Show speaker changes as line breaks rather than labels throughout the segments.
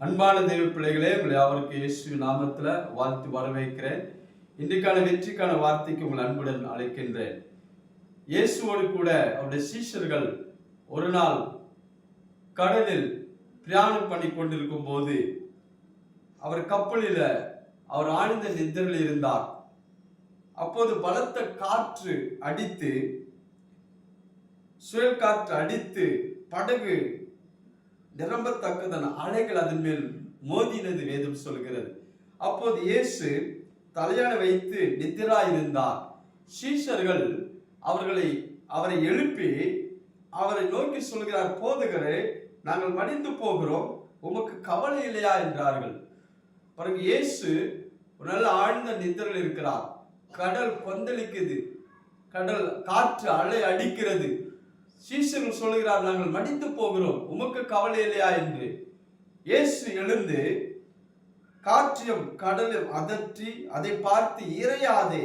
அன்பான தெய்வ பிள்ளைகளே, உங்களை அவருக்கு இயேசு நாமத்துல வாழ்த்து வரவேற்கிறேன். இன்றைக்கான வெற்றிக்கான வார்த்தைக்கு உங்கள் அன்புடன் அழைக்கின்றேன். இயேசுவோடு கூட அவருடைய சீஷர்கள் ஒரு நாள் கடலில் பிரயாணம் பண்ணி கொண்டிருக்கும் போது அவர் கப்பலில் அவர் ஆழ்ந்த நித்திரையில் இருந்தார். அப்போது பலத்த காற்று அடித்து, சுழல் காற்று அடித்து படகு நிரம்பத்தக்கதன் அலைகள் அதன் மேல் மோதினது வேதம் சொல்கிறது. அப்போது இயேசு தலையணை வைத்து நித்திராயிருந்தார். சீஷர்கள் அவரை எழுப்பி அவரை நோக்கி சொல்கிறார், போதகரே, நாங்கள் மடிந்து போகிறோம், உமக்கு கவலை இல்லையா என்றார்கள். பிறகு இயேசு ஒரு நல்ல ஆழ்ந்த நித்திரையில் இருக்கிறார். கடல் கொந்தளிக்குது, கடல் காற்று அலை அடிக்கிறது. சீஷர்கள் சொல்கிறார், நாங்கள் மடிந்து போகிறோம், உமக்கு கவலை இல்லையா என்று. இயேசு எழுந்து காற்றையும் கடலும் அதற்றி அதை பார்த்து, இறையாதே,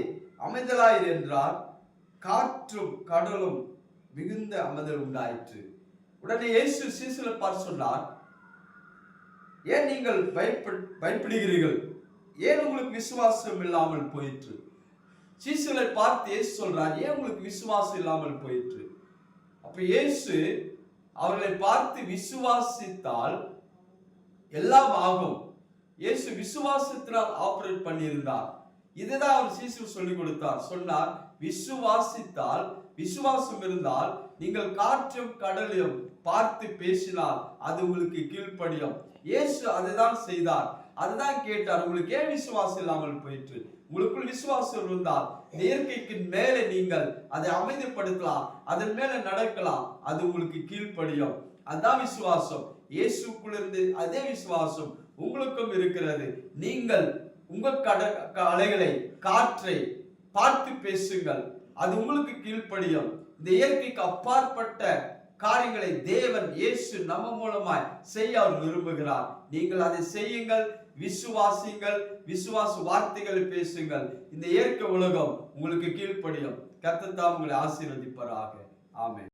அமைதலாயிரு என்றார். காற்றும் கடலும் மிகுந்த அமைதல் உண்டாயிற்று. உடனே இயேசு சீஷர்களை பார்த்து சொன்னார், ஏன் நீங்கள் பயப்படுகிறீர்கள்? ஏன் உங்களுக்கு விசுவாசம் இல்லாமல் போயிற்று? சீஷர்களை பார்த்து இயேசு சொல்றார், ஏன் உங்களுக்கு விசுவாசம் இல்லாமல் போயிற்று? அப்ப இயேசு அவர்களை பார்த்து, விசுவாசித்தால் எல்லாம் ஆகும். இயேசு விசுவாசத்தினால் ஆபரேட் பண்ணியிருந்தார். இதுதான் அவர் சீஷர் சொல்லிக் கொடுத்தார். சொன்னார், விசுவாசித்தால், விசுவாசம் இருந்தால் நீங்கள் காற்றும் கடலையும் பார்த்து பேசினால் அது உங்களுக்கு கீழ்ப்படியும். இயேசு அதுதான் செய்தார், அதுதான் கேட்டார். உங்களுக்கு ஏன் விசுவாசம் இல்லாமல் போயிற்று? உங்களுக்குள் விசுவாசம் இருந்தால் இயற்கைக்கு மேலே நீங்கள் அதை அமைதிப்படுத்தலாம், அதன் மேல நடக்கலாம், அது உங்களுக்கு கீழ்ப்படியும். அதான் விசுவாசம். இயேசுக்குள் இருந்து அதே விசுவாசம் உங்களுக்கும் இருக்கிறது. நீங்கள் உங்க அலைகளை, காற்றை பார்த்து பேசுங்கள், அது உங்களுக்கு கீழ்ப்படியும். இந்த இயற்கைக்கு அப்பாற்பட்ட காரியங்களை தேவன் இயேசு நம்ம மூலமாய் செய்ய அவர் விரும்புகிறார். நீங்கள் அதை செய்யுங்கள், விசுவாசிங்கள், விசுவாச வார்த்தைகளை பேசுங்கள். இந்த இயற்கை உலகம் உங்களுக்கு கீழ்ப்படியும். கர்த்தர் தாம் உங்களை ஆசீர்வதிப்பாராக. ஆமென்.